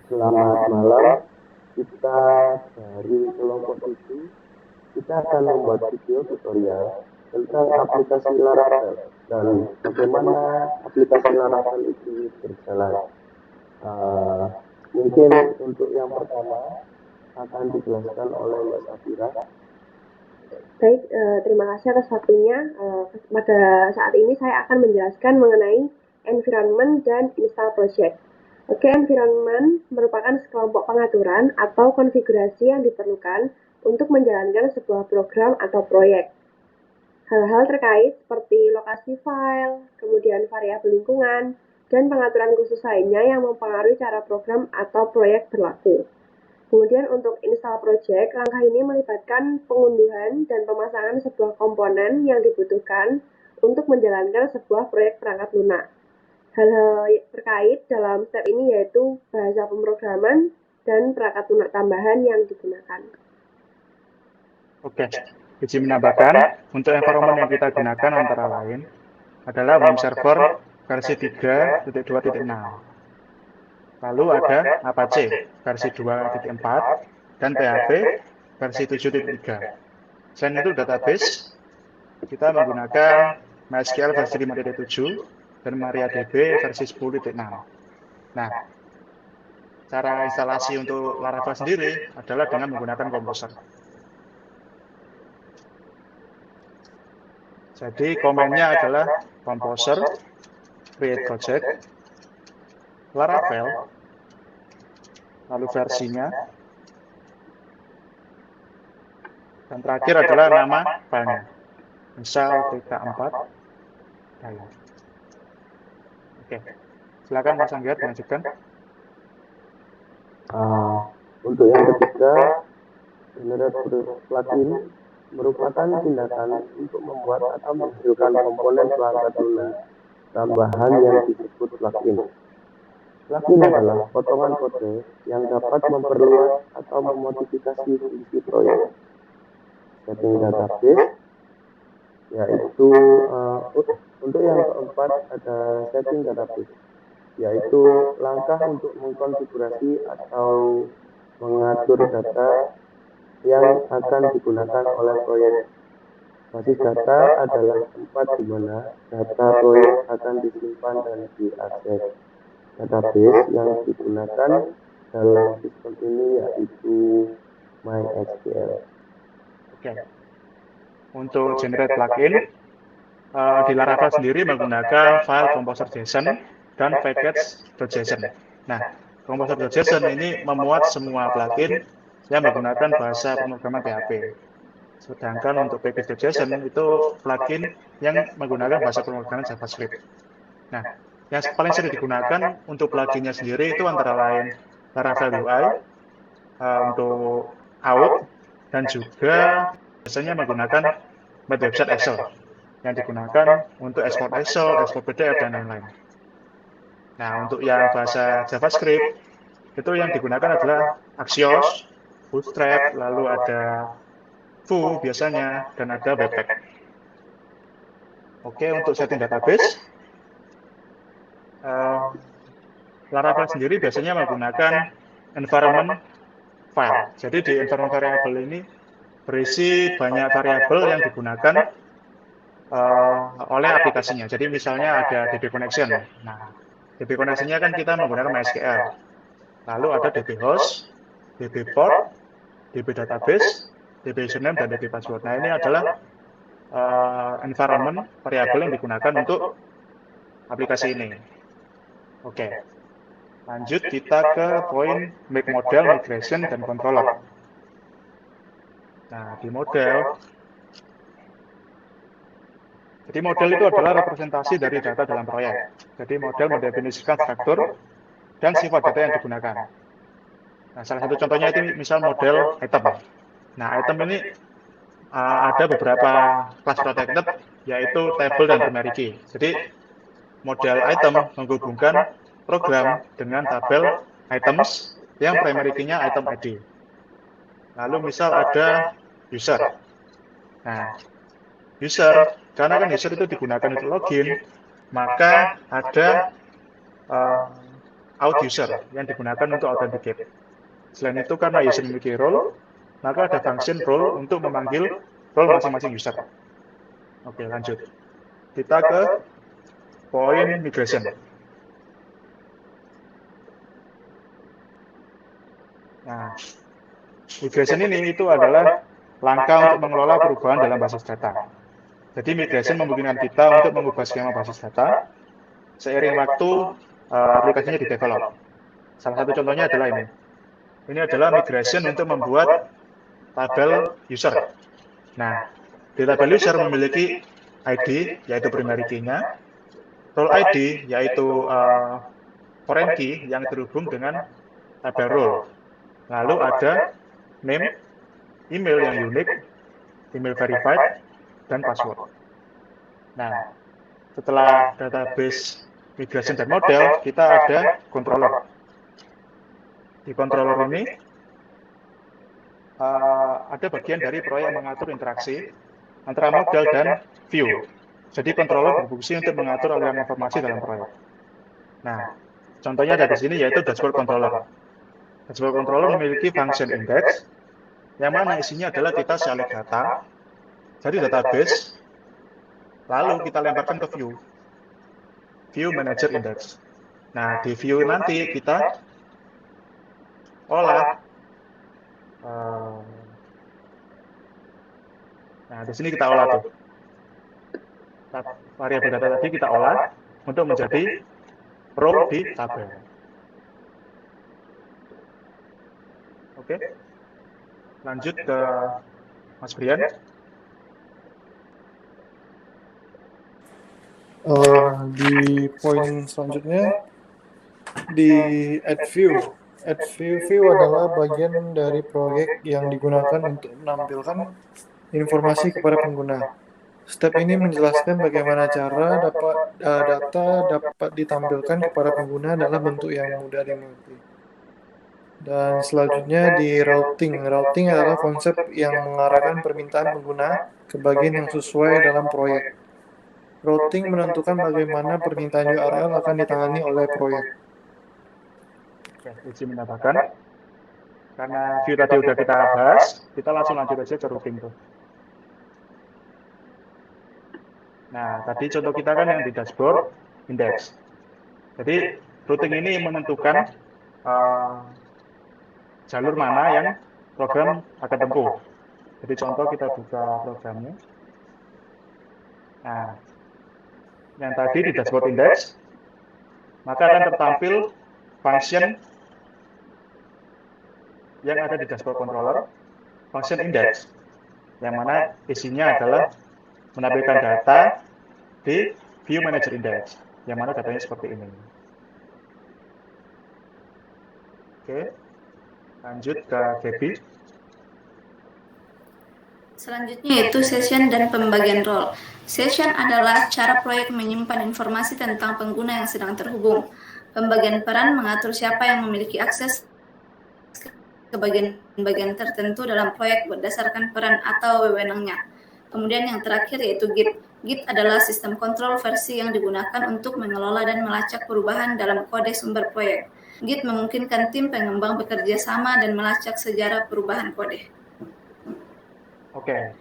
Selamat malam. Kita dari kelompok 7, kita akan membuat video tutorial tentang aplikasi Laravel dan bagaimana aplikasi Laravel itu berjalan. Eh, Mungkin untuk yang pertama akan dijelaskan oleh Mbak Safira. Baik, terima kasih atas waktunya. Pada saat ini saya akan menjelaskan mengenai environment dan install project. Oke, environment merupakan sekelompok pengaturan atau konfigurasi yang diperlukan untuk menjalankan sebuah program atau proyek. Hal-hal terkait seperti lokasi file, kemudian variabel lingkungan, dan pengaturan khusus lainnya yang mempengaruhi cara program atau proyek berlaku. Kemudian untuk install project, langkah ini melibatkan pengunduhan dan pemasangan sebuah komponen yang dibutuhkan untuk menjalankan sebuah proyek perangkat lunak. Hal-hal terkait dalam step ini yaitu bahasa pemrograman dan perangkat lunak tambahan yang digunakan. Oke, izin menambahkan, untuk environment yang kita gunakan antara lain adalah WIM Server versi 3.2.6. Lalu ada Apache versi 2.4 dan PHP versi 7.3. Selain itu database, kita menggunakan MySQL versi 5.7 dan MariaDB versi 10.6. Nah, cara instalasi untuk Laravel sendiri adalah dengan menggunakan Composer. Jadi komennya adalah Composer, create project, Laravel, lalu versinya, dan terakhir adalah nama filenya. Misal TK4 Dayak. Oke, silakan Mas Anggiat melanjutkan. Untuk yang ketiga, generate plugin merupakan tindakan untuk membuat atau menghasilkan komponen perangkat lunak tambahan yang disebut plugin. Plugin adalah potongan kode yang dapat memperluas atau memodifikasi fungsi proyek. Setting database, yaitu untuk yang keempat ada setting database, yaitu langkah untuk mengkonfigurasi atau mengatur data yang akan digunakan oleh proyek. Basis data adalah tempat di mana data proyek akan disimpan dan diakses. Database yang digunakan dalam sistem ini yaitu MySQL. Oke. Untuk generate plugin, di Laravel sendiri menggunakan file composer.json dan package.json. Nah, composer.json ini memuat semua plugin yang menggunakan bahasa pemrograman PHP. Sedangkan untuk package.json itu plugin yang menggunakan bahasa pemrograman JavaScript. Nah, yang paling sering digunakan untuk pluginnya sendiri itu antara lain Laravel UI, untuk out, dan juga biasanya menggunakan website Excel yang digunakan untuk ekspor Excel, ekspor PDF, dan lain-lain. Nah, untuk yang bahasa JavaScript, itu yang digunakan adalah Axios, Bootstrap, lalu ada Foo biasanya, dan ada Webpack. Oke, untuk setting database, Laravel sendiri biasanya menggunakan environment file. Jadi di environment variable ini berisi banyak variabel yang digunakan oleh aplikasinya. Jadi misalnya ada DB connection. Nah, DB connection-nya kan kita menggunakan MySQL. Lalu ada DB host, DB port, DB database, DB username, dan DB password. Nah, ini adalah environment variabel yang digunakan untuk aplikasi ini. Oke, lanjut kita ke poin make model, migration, dan controller. Nah, di model, jadi model itu adalah representasi dari data dalam proyek. Jadi model mendefinisikan struktur dan sifat data yang digunakan. Nah, salah satu contohnya itu misal model item. Nah, item ini ada beberapa kelas protected, yaitu table dan primary key. Jadi, model item menghubungkan program dengan tabel items yang primary key-nya item ID. Lalu misal ada user. Nah, user, karena kan user itu digunakan untuk login, maka ada out user yang digunakan untuk authenticate. Selain itu, karena user memiliki role, maka ada function role untuk memanggil role masing-masing user. Oke, lanjut. Kita ke poin migration. Nah, migration ini itu adalah langkah untuk mengelola perubahan dalam basis data. Jadi migration memungkinkan kita untuk mengubah skema basis data seiring waktu aplikasinya di-develop. Salah satu contohnya adalah ini. Ini adalah migration untuk membuat tabel user. Nah, di tabel user memiliki ID, yaitu primary key-nya, role ID, yaitu foreign key yang terhubung dengan tabel role. Lalu ada name, email yang unik, email verified, dan password. Nah, setelah database migration dan model, kita ada controller. Di controller ini ada bagian dari proyek mengatur interaksi antara model dan view. Jadi controller berfungsi untuk mengatur aliran informasi dalam proyek. Nah, contohnya ada di sini yaitu dashboard controller. Dashboard controller memiliki function index yang mana isinya adalah kita select data dari database, lalu kita lemparkan ke view manager index. Nah, di view nanti kita olah. Nah, di sini kita olah tuh. Variabel data tadi kita olah untuk menjadi role di tabel. Oke. Lanjut ke Mas Brian. Di poin selanjutnya di add view. Add view adalah bagian dari proyek yang digunakan untuk menampilkan informasi kepada pengguna. Step ini menjelaskan bagaimana cara data dapat ditampilkan kepada pengguna dalam bentuk yang mudah dimengerti. Dan selanjutnya di routing. Routing adalah konsep yang mengarahkan permintaan pengguna ke bagian yang sesuai dalam proyek. Routing menentukan bagaimana permintaan URL akan ditangani oleh proyek. Oke, izin menambahkan. Karena view tadi udah kita bahas, kita langsung lanjut aja ke routing tuh. Nah, tadi contoh kita kan yang di dashboard index. Jadi routing ini menentukan jalur mana yang program akan tempuh. Jadi contoh kita buka programnya. Nah, yang tadi di dashboard index, maka akan tertampil function yang ada di dashboard controller, function index, yang mana isinya adalah menampilkan data di view manager index, yang mana datanya seperti ini. Oke, lanjut ke Gaby. Selanjutnya yaitu session dan pembagian role. Session adalah cara proyek menyimpan informasi tentang pengguna yang sedang terhubung. Pembagian peran mengatur siapa yang memiliki akses ke bagian-bagian tertentu dalam proyek berdasarkan peran atau wewenangnya. Kemudian yang terakhir yaitu Git. Git adalah sistem kontrol versi yang digunakan untuk mengelola dan melacak perubahan dalam kode sumber proyek. Git memungkinkan tim pengembang bekerja sama dan melacak sejarah perubahan kode. Oke.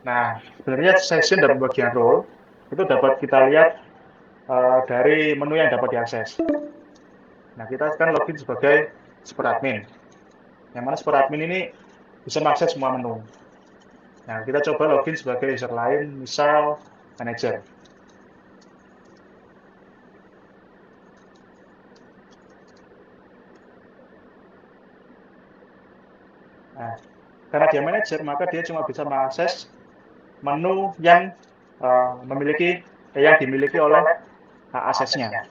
Nah, sebenarnya session dan pembagian role itu dapat kita lihat dari menu yang dapat diakses. Nah, kita kan login sebagai super admin. Yang mana super admin ini bisa mengakses semua menu. Nah, kita coba login sebagai user lain, misal manager. Nah, karena dia manager, maka dia cuma bisa mengakses menu yang yang dimiliki oleh aksesnya.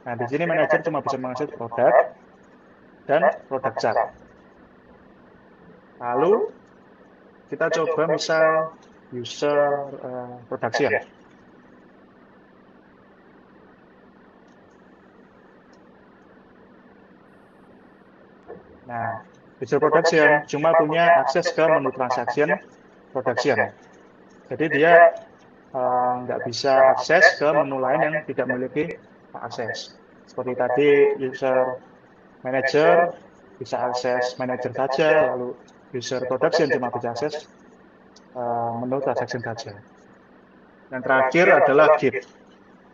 Nah, di sini manager cuma bisa mengakses produk dan produk chart. Lalu kita coba misal user production. Nah, user production cuma punya akses ke menu transaction production. Jadi dia nggak bisa akses ke menu lain yang tidak memiliki akses. Seperti tadi, user manager bisa akses manager saja, lalu user production cuma bisa akses menu transaction saja. Dan terakhir adalah Git.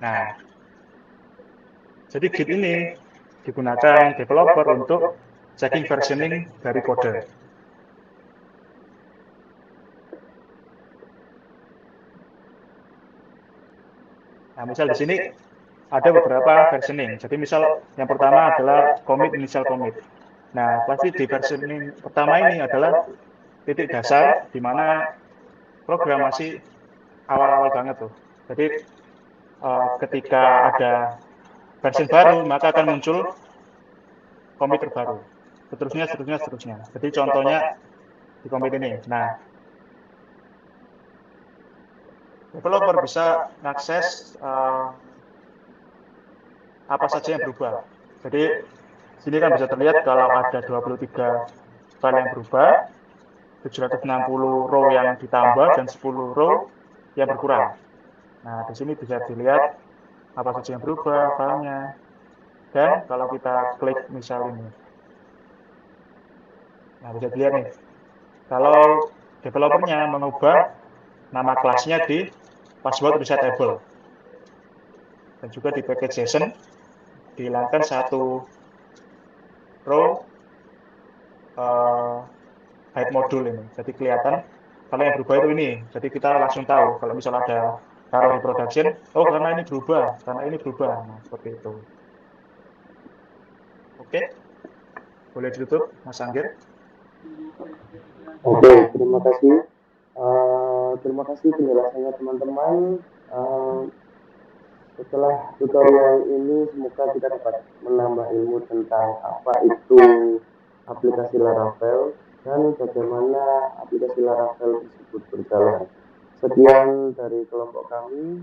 Nah, jadi Git ini digunakan developer untuk checking versioning dari kode. Nah, misal di sini ada beberapa versioning. Jadi misal yang pertama adalah commit initial commit. Nah, pasti di versioning pertama ini adalah titik dasar di mana program masih awal-awal banget tuh. Jadi ketika ada versi baru, maka akan muncul commit terbaru. Seterusnya. Jadi contohnya di commit ini. Nah, developer bisa mengakses apa saja yang berubah. Jadi sini kan bisa terlihat kalau ada 23 file yang berubah, 760 row yang ditambah dan 10 row yang berkurang. Nah, di sini bisa dilihat apa saja yang berubah filenya. Dan kalau kita klik misal ini, nah bisa dilihat nih, kalau developernya mengubah nama kelasnya di password resetable dan juga di package JSON dihilangkan satu row hide module ini. Jadi kelihatan kalau yang berubah itu ini. Jadi kita langsung tahu kalau misal ada taruh di production, oh karena ini berubah. Nah, seperti itu. Oke. Boleh ditutup, Mas Anggir. Oke, terima kasih. Terima kasih penjelasannya teman-teman. Setelah tutorial ini, semoga kita dapat menambah ilmu tentang apa itu aplikasi Laravel dan bagaimana aplikasi Laravel tersebut berjalan. Sekian dari kelompok kami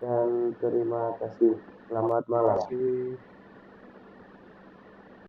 dan terima kasih. Selamat malam. Terima kasih.